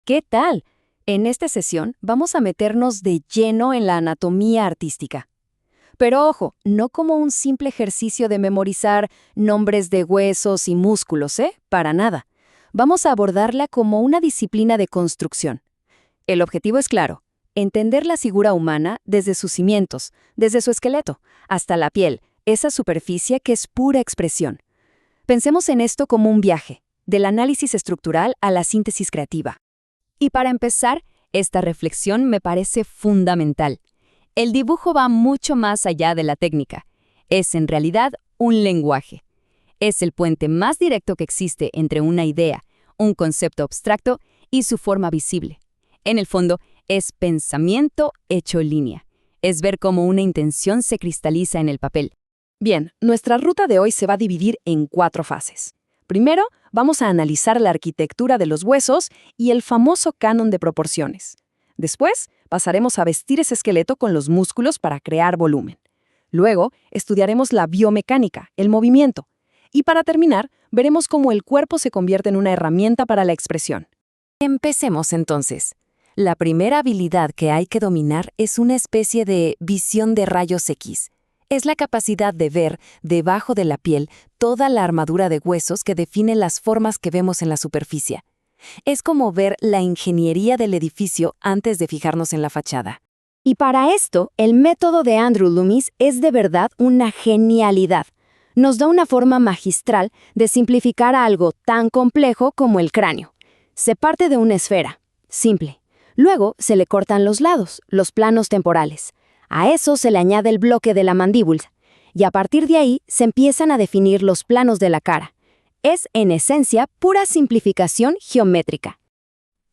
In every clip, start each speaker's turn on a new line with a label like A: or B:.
A: ¿Qué tal? En esta sesión vamos a meternos de lleno en la anatomía artística. Pero ojo, no como un simple ejercicio de memorizar nombres de huesos y músculos, ¿eh? Para nada. Vamos a abordarla como una disciplina de construcción. El objetivo es claro: entender la figura humana desde sus cimientos, desde su esqueleto, hasta la piel, esa superficie que es pura expresión. Pensemos en esto como un viaje, del análisis estructural a la síntesis creativa. Y para empezar, esta reflexión me parece fundamental. El dibujo va mucho más allá de la técnica. Es en realidad un lenguaje. Es el puente más directo que existe entre una idea, un concepto abstracto y su forma visible. En el fondo, es pensamiento hecho línea. Es ver cómo una intención se cristaliza en el papel.
B: Bien, nuestra ruta de hoy se va a dividir en 4 fases. Primero, vamos a analizar la arquitectura de los huesos y el famoso canon de proporciones. Después, pasaremos a vestir ese esqueleto con los músculos para crear volumen. Luego, estudiaremos la biomecánica, el movimiento. Y para terminar, veremos cómo el cuerpo se convierte en una herramienta para la expresión.
A: Empecemos entonces. La primera habilidad que hay que dominar es una especie de visión de rayos X. Es la capacidad de ver, debajo de la piel, toda la armadura de huesos que define las formas que vemos en la superficie. Es como ver la ingeniería del edificio antes de fijarnos en la fachada. Y para esto, el método de Andrew Loomis es de verdad una genialidad. Nos da una forma magistral de simplificar algo tan complejo como el cráneo. Se parte de una esfera, simple. Luego se le cortan los lados, los planos temporales. A eso se le añade el bloque de la mandíbula, y a partir de ahí se empiezan a definir los planos de la cara. Es, en esencia, pura simplificación geométrica.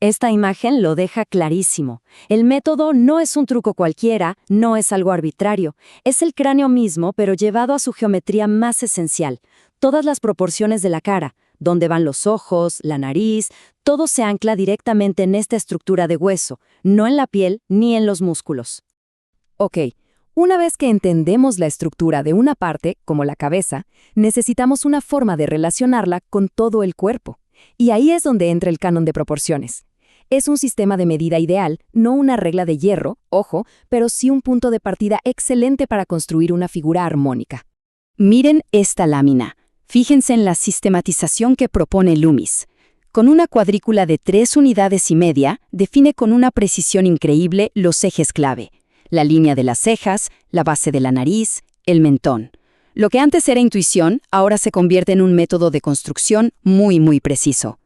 A: Esta imagen lo deja clarísimo. El método no es un truco cualquiera, no es algo arbitrario. Es el cráneo mismo, pero llevado a su geometría más esencial. Todas las proporciones de la cara, dónde van los ojos, la nariz, todo se ancla directamente en esta estructura de hueso, no en la piel ni en los músculos. Ok, una vez que entendemos la estructura de una parte, como la cabeza, necesitamos una forma de relacionarla con todo el cuerpo. Y ahí es donde entra el canon de proporciones. Es un sistema de medida ideal, no una regla de hierro, ojo, pero sí un punto de partida excelente para construir una figura armónica. Miren esta lámina. Fíjense en la sistematización que propone Loomis. Con una cuadrícula de 3,5 unidades, define con una precisión increíble los ejes clave. La línea de las cejas, la base de la nariz, el mentón. Lo que antes era intuición, ahora se convierte en un método de construcción muy preciso.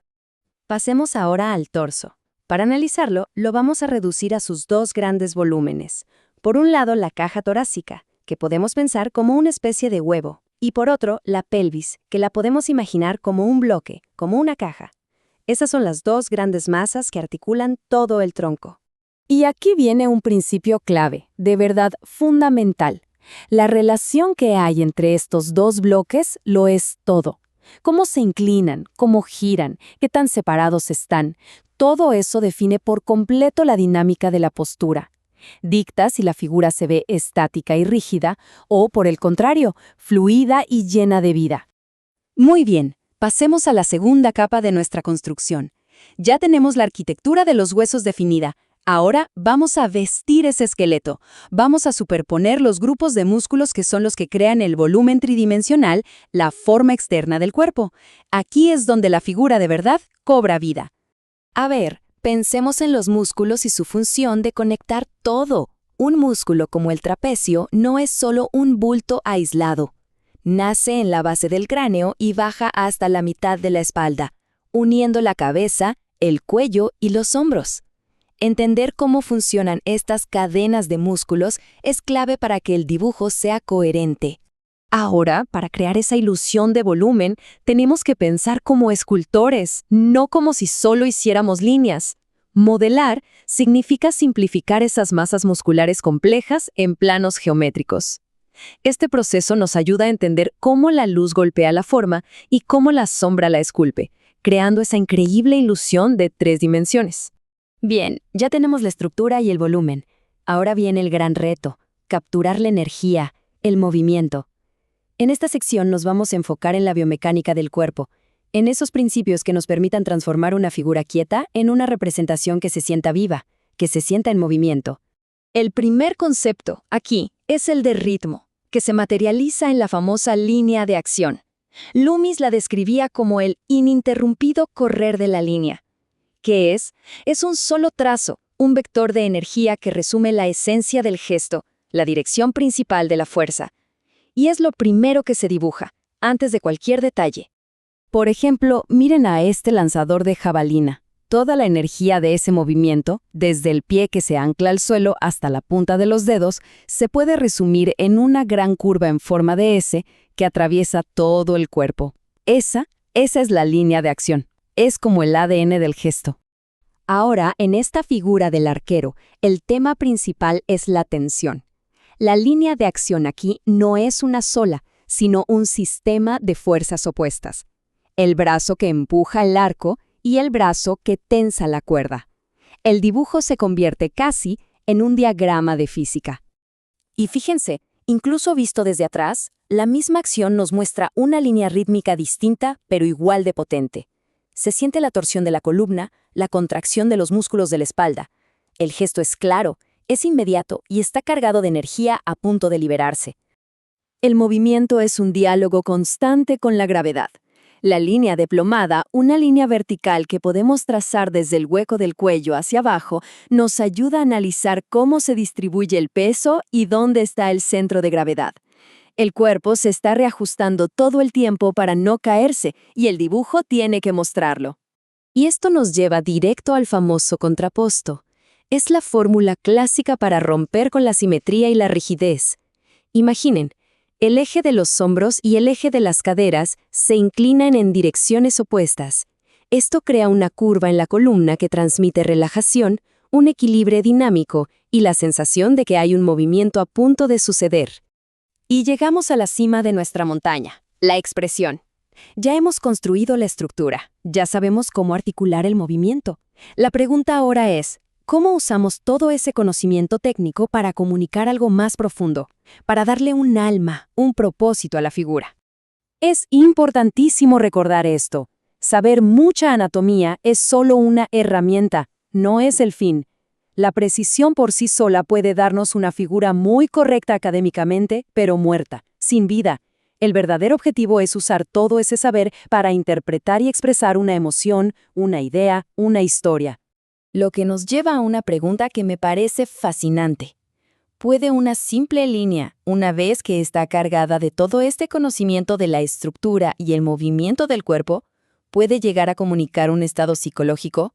A: Pasemos ahora al torso. Para analizarlo, lo vamos a reducir a sus 2 grandes volúmenes. Por un lado, la caja torácica, que podemos pensar como una especie de huevo, y por otro, la pelvis, que la podemos imaginar como un bloque, como una caja. Esas son las 2 grandes masas que articulan todo el tronco. Y aquí viene un principio clave, de verdad fundamental. La relación que hay entre estos 2 bloques lo es todo. Cómo se inclinan, cómo giran, qué tan separados están. Todo eso define por completo la dinámica de la postura. Dicta si la figura se ve estática y rígida o, por el contrario, fluida y llena de vida. Muy bien, pasemos a la segunda capa de nuestra construcción. Ya tenemos la arquitectura de los huesos definida. Ahora vamos a vestir ese esqueleto. Vamos a superponer los grupos de músculos que son los que crean el volumen tridimensional, la forma externa del cuerpo. Aquí es donde la figura de verdad cobra vida. A ver, pensemos en los músculos y su función de conectar todo. Un músculo como el trapecio no es solo un bulto aislado. Nace en la base del cráneo y baja hasta la mitad de la espalda, uniendo la cabeza, el cuello y los hombros. Entender cómo funcionan estas cadenas de músculos es clave para que el dibujo sea coherente. Ahora, para crear esa ilusión de volumen, tenemos que pensar como escultores, no como si solo hiciéramos líneas. Modelar significa simplificar esas masas musculares complejas en planos geométricos. Este proceso nos ayuda a entender cómo la luz golpea la forma y cómo la sombra la esculpe, creando esa increíble ilusión de 3 dimensiones. Bien, ya tenemos la estructura y el volumen. Ahora viene el gran reto: capturar la energía, el movimiento. En esta sección nos vamos a enfocar en la biomecánica del cuerpo.
B: en esos principios que nos permitan transformar una figura quieta en una representación que se sienta viva, que se sienta en movimiento. El primer concepto, aquí, es el de ritmo, que se materializa en la famosa línea de acción. Loomis la describía como el ininterrumpido correr de la línea. ¿Qué es? Es un solo trazo, un vector de energía que resume la esencia del gesto, la dirección principal de la fuerza. Y es lo primero que se dibuja, antes de cualquier detalle.
A: Por ejemplo, miren a este lanzador de jabalina. Toda la energía de ese movimiento, desde el pie que se ancla al suelo hasta la punta de los dedos, se puede resumir en una gran curva en forma de S que atraviesa todo el cuerpo. Esa es la línea de acción. Es como el ADN del gesto.
B: Ahora, en esta figura del arquero, el tema principal es la tensión. La línea de acción aquí no es una sola, sino un sistema de fuerzas opuestas. El brazo que empuja el arco y el brazo que tensa la cuerda. El dibujo se convierte casi en un diagrama de física. Y fíjense, incluso visto desde atrás, la misma acción nos muestra una línea rítmica distinta, pero igual de potente. Se siente la torsión de la columna, la contracción de los músculos de la espalda. El gesto es claro, es inmediato y está cargado de energía a punto de liberarse. El movimiento es un diálogo constante con la gravedad. La línea deplomada, una línea vertical que podemos trazar desde el hueco del cuello hacia abajo, nos ayuda a analizar cómo se distribuye el peso y dónde está el centro de gravedad. El cuerpo se está reajustando todo el tiempo para no caerse y el dibujo tiene que mostrarlo. Y esto nos lleva directo al famoso contraposto. Es la fórmula clásica para romper con la simetría y la rigidez. Imaginen, el eje de los hombros y el eje de las caderas se inclinan en direcciones opuestas. Esto crea una curva en la columna que transmite relajación, un equilibrio dinámico y la sensación de que hay un movimiento a punto de suceder. Y llegamos a la cima de nuestra montaña, la expresión. Ya hemos construido la estructura, ya sabemos cómo articular el movimiento. La pregunta ahora es, ¿cómo usamos todo ese conocimiento técnico para comunicar algo más profundo, para darle un alma, un propósito a la figura? Es importantísimo recordar esto. Saber mucha anatomía es solo una herramienta, no es el fin. La precisión por sí sola puede darnos una figura muy correcta académicamente, pero muerta, sin vida. El verdadero objetivo es usar todo ese saber para interpretar y expresar una emoción, una idea, una historia. Lo que nos lleva a una pregunta que me parece fascinante. ¿Puede una simple línea, una vez que está cargada de todo este conocimiento de la estructura y el movimiento del cuerpo, puede llegar a comunicar un estado psicológico?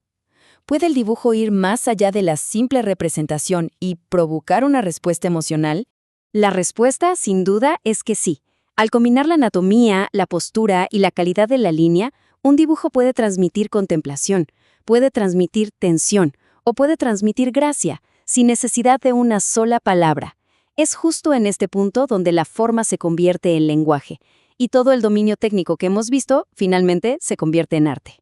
B: ¿Puede el dibujo ir más allá de la simple representación y provocar una respuesta emocional? La respuesta, sin duda, es que sí. Al combinar la anatomía, la postura y la calidad de la línea, un dibujo puede transmitir contemplación, puede transmitir tensión o puede transmitir gracia, sin necesidad de una sola palabra. Es justo en este punto donde la forma se convierte en lenguaje, y todo el dominio técnico que hemos visto, finalmente, se convierte en arte.